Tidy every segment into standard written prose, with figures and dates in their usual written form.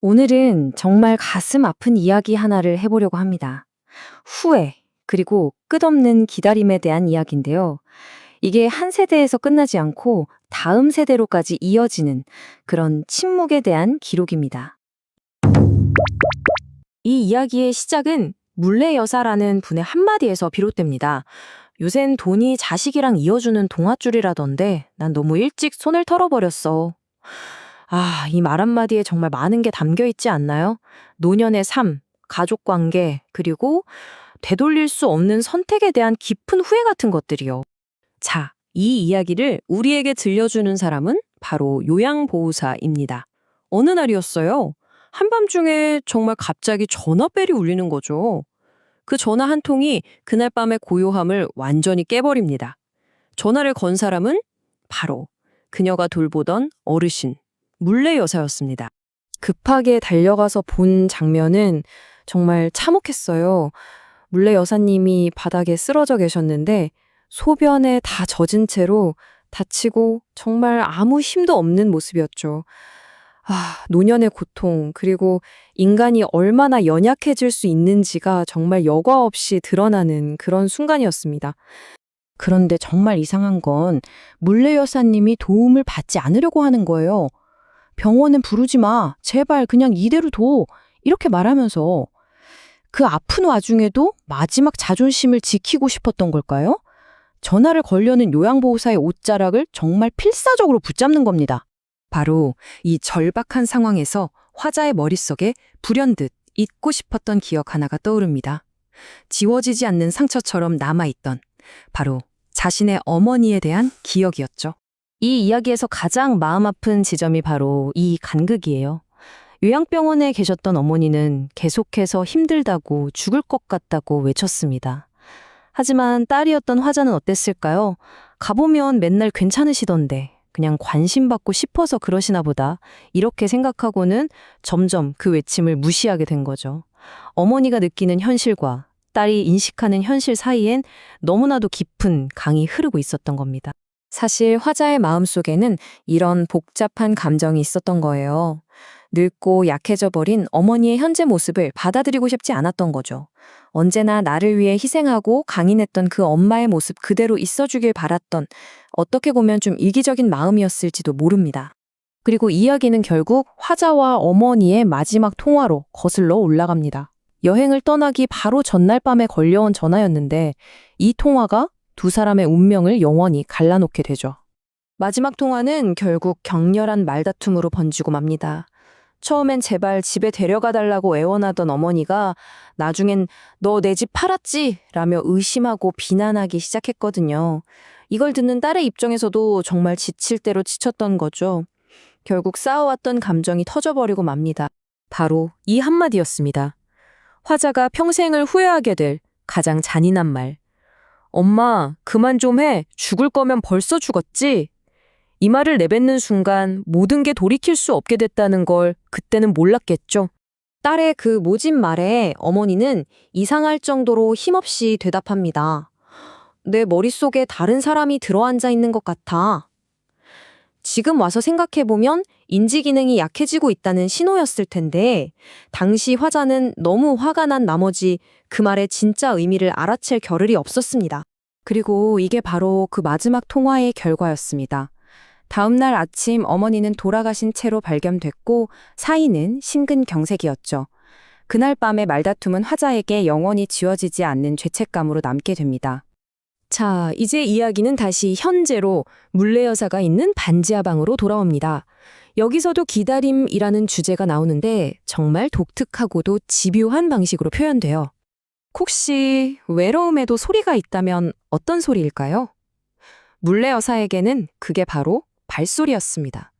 오늘은 정말 가슴 아픈 이야기 하나를 해보려고 합니다. 후회, 그리고 끝없는 기다림에 대한 이야기인데요. 이게 한 세대에서 끝나지 않고 다음 세대로까지 이어지는 그런 침묵에 대한 기록입니다. 이 이야기의 시작은 물레 여사라는 분의 한마디에서 비롯됩니다. 요샌 돈이 자식이랑 이어주는 동아줄이라던데 난 너무 일찍 손을 털어버렸어. 아, 이 말 한마디에 정말 많은 게 담겨 있지 않나요? 노년의 삶, 가족 관계, 그리고 되돌릴 수 없는 선택에 대한 깊은 후회 같은 것들이요. 자, 이 이야기를 우리에게 들려주는 사람은 바로 요양보호사입니다. 어느 날이었어요. 한밤중에 정말 갑자기 전화벨이 울리는 거죠. 그 전화 한 통이 그날 밤의 고요함을 완전히 깨버립니다. 전화를 건 사람은 바로 그녀가 돌보던 어르신, 물레 여사였습니다. 급하게 달려가서 본 장면은 정말 참혹했어요. 물레 여사님이 바닥에 쓰러져 계셨는데 소변에 다 젖은 채로 다치고 정말 아무 힘도 없는 모습이었죠. 아, 노년의 고통, 그리고 인간이 얼마나 연약해질 수 있는지가 정말 여과 없이 드러나는 그런 순간이었습니다. 그런데 정말 이상한 건 물레 여사님이 도움을 받지 않으려고 하는 거예요. 병원은 부르지 마. 제발 그냥 이대로 둬. 이렇게 말하면서 그 아픈 와중에도 마지막 자존심을 지키고 싶었던 걸까요? 전화를 걸려는 요양보호사의 옷자락을 정말 필사적으로 붙잡는 겁니다. 바로 이 절박한 상황에서 화자의 머릿속에 불현듯 잊고 싶었던 기억 하나가 떠오릅니다. 지워지지 않는 상처처럼 남아있던 바로 자신의 어머니에 대한 기억이었죠. 이 이야기에서 가장 마음 아픈 지점이 바로 이 간극이에요. 요양병원에 계셨던 어머니는 계속해서 힘들다고 죽을 것 같다고 외쳤습니다. 하지만 딸이었던 화자는 어땠을까요? 가보면 맨날 괜찮으시던데 그냥 관심받고 싶어서 그러시나 보다 이렇게 생각하고는 점점 그 외침을 무시하게 된 거죠. 어머니가 느끼는 현실과 딸이 인식하는 현실 사이엔 너무나도 깊은 강이 흐르고 있었던 겁니다. 사실 화자의 마음속에는 이런 복잡한 감정이 있었던 거예요. 늙고 약해져 버린 어머니의 현재 모습을 받아들이고 싶지 않았던 거죠. 언제나 나를 위해 희생하고 강인했던 그 엄마의 모습 그대로 있어주길 바랐던 어떻게 보면 좀 이기적인 마음이었을지도 모릅니다. 그리고 이야기는 결국 화자와 어머니의 마지막 통화로 거슬러 올라갑니다. 여행을 떠나기 바로 전날 밤에 걸려온 전화였는데 이 통화가 두 사람의 운명을 영원히 갈라놓게 되죠. 마지막 통화는 결국 격렬한 말다툼으로 번지고 맙니다. 처음엔 제발 집에 데려가 달라고 애원하던 어머니가 나중엔 너 내 집 팔았지? 라며 의심하고 비난하기 시작했거든요. 이걸 듣는 딸의 입장에서도 정말 지칠 대로 지쳤던 거죠. 결국 쌓아왔던 감정이 터져버리고 맙니다. 바로 이 한마디였습니다. 화자가 평생을 후회하게 될 가장 잔인한 말. 엄마, 그만 좀 해. 죽을 거면 벌써 죽었지? 이 말을 내뱉는 순간 모든 게 돌이킬 수 없게 됐다는 걸 그때는 몰랐겠죠. 딸의 그 모진 말에 어머니는 이상할 정도로 힘없이 대답합니다. 내 머릿속에 다른 사람이 들어앉아 있는 것 같아. 지금 와서 생각해보면 인지 기능이 약해지고 있다는 신호였을 텐데 당시 화자는 너무 화가 난 나머지 그 말의 진짜 의미를 알아챌 겨를이 없었습니다. 그리고 이게 바로 그 마지막 통화의 결과였습니다. 다음 날 아침 어머니는 돌아가신 채로 발견됐고 사인은 심근경색이었죠. 그날 밤의 말다툼은 화자에게 영원히 지워지지 않는 죄책감으로 남게 됩니다. 자, 이제 이야기는 다시 현재로 물레 여사가 있는 반지하 방으로 돌아옵니다. 여기서도 기다림이라는 주제가 나오는데 정말 독특하고도 집요한 방식으로 표현돼요. 혹시 외로움에도 소리가 있다면 어떤 소리일까요? 물레 여사에게는 그게 바로 발소리였습니다.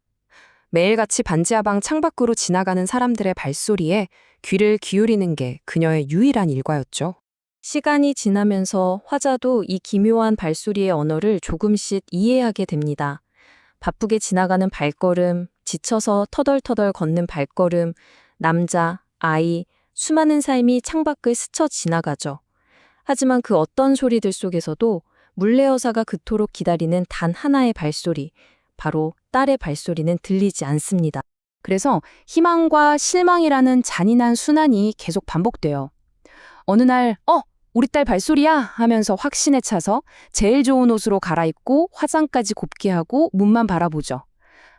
매일같이 반지하방 창밖으로 지나가는 사람들의 발소리에 귀를 기울이는 게 그녀의 유일한 일과였죠. 시간이 지나면서 화자도 이 기묘한 발소리의 언어를 조금씩 이해하게 됩니다. 바쁘게 지나가는 발걸음, 지쳐서 터덜터덜 걷는 발걸음, 남자, 아이, 수많은 삶이 창밖을 스쳐 지나가죠. 하지만 그 어떤 소리들 속에서도 물레 여사가 그토록 기다리는 단 하나의 발소리, 바로 딸의 발소리는 들리지 않습니다. 그래서 희망과 실망이라는 잔인한 순환이 계속 반복돼요. 어느 날, 우리 딸 발소리야 하면서 확신에 차서 제일 좋은 옷으로 갈아입고 화장까지 곱게 하고 문만 바라보죠.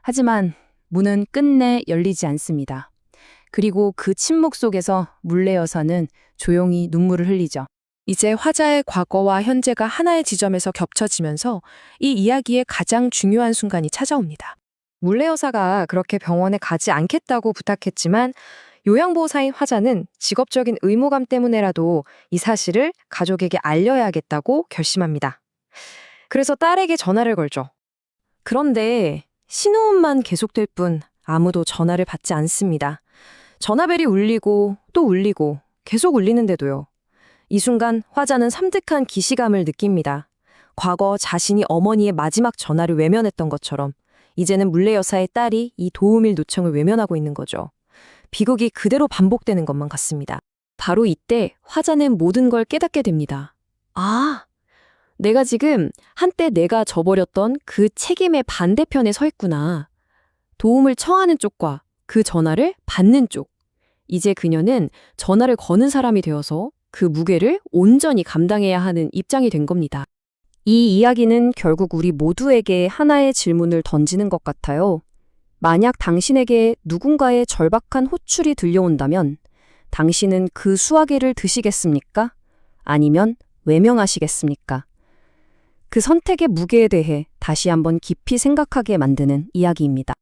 하지만 문은 끝내 열리지 않습니다. 그리고 그 침묵 속에서 물레 여사는 조용히 눈물을 흘리죠. 이제 화자의 과거와 현재가 하나의 지점에서 겹쳐지면서 이 이야기의 가장 중요한 순간이 찾아옵니다. 물레 여사가 그렇게 병원에 가지 않겠다고 부탁했지만 요양보호사인 화자는 직업적인 의무감 때문에라도 이 사실을 가족에게 알려야겠다고 결심합니다. 그래서 딸에게 전화를 걸죠. 그런데 신호음만 계속될 뿐 아무도 전화를 받지 않습니다. 전화벨이 울리고 또 울리고 계속 울리는데도요. 이 순간 화자는 섬뜩한 기시감을 느낍니다. 과거 자신이 어머니의 마지막 전화를 외면했던 것처럼 이제는 물레 여사의 딸이 이 도우밀 요청을 외면하고 있는 거죠. 비극이 그대로 반복되는 것만 같습니다. 바로 이때 화자는 모든 걸 깨닫게 됩니다. 아, 내가 지금 한때 내가 저버렸던 그 책임의 반대편에 서 있구나. 도움을 청하는 쪽과 그 전화를 받는 쪽. 이제 그녀는 전화를 거는 사람이 되어서 그 무게를 온전히 감당해야 하는 입장이 된 겁니다. 이 이야기는 결국 우리 모두에게 하나의 질문을 던지는 것 같아요. 만약 당신에게 누군가의 절박한 호출이 들려온다면 당신은 그 수화기를 드시겠습니까? 아니면 외면하시겠습니까? 그 선택의 무게에 대해 다시 한번 깊이 생각하게 만드는 이야기입니다.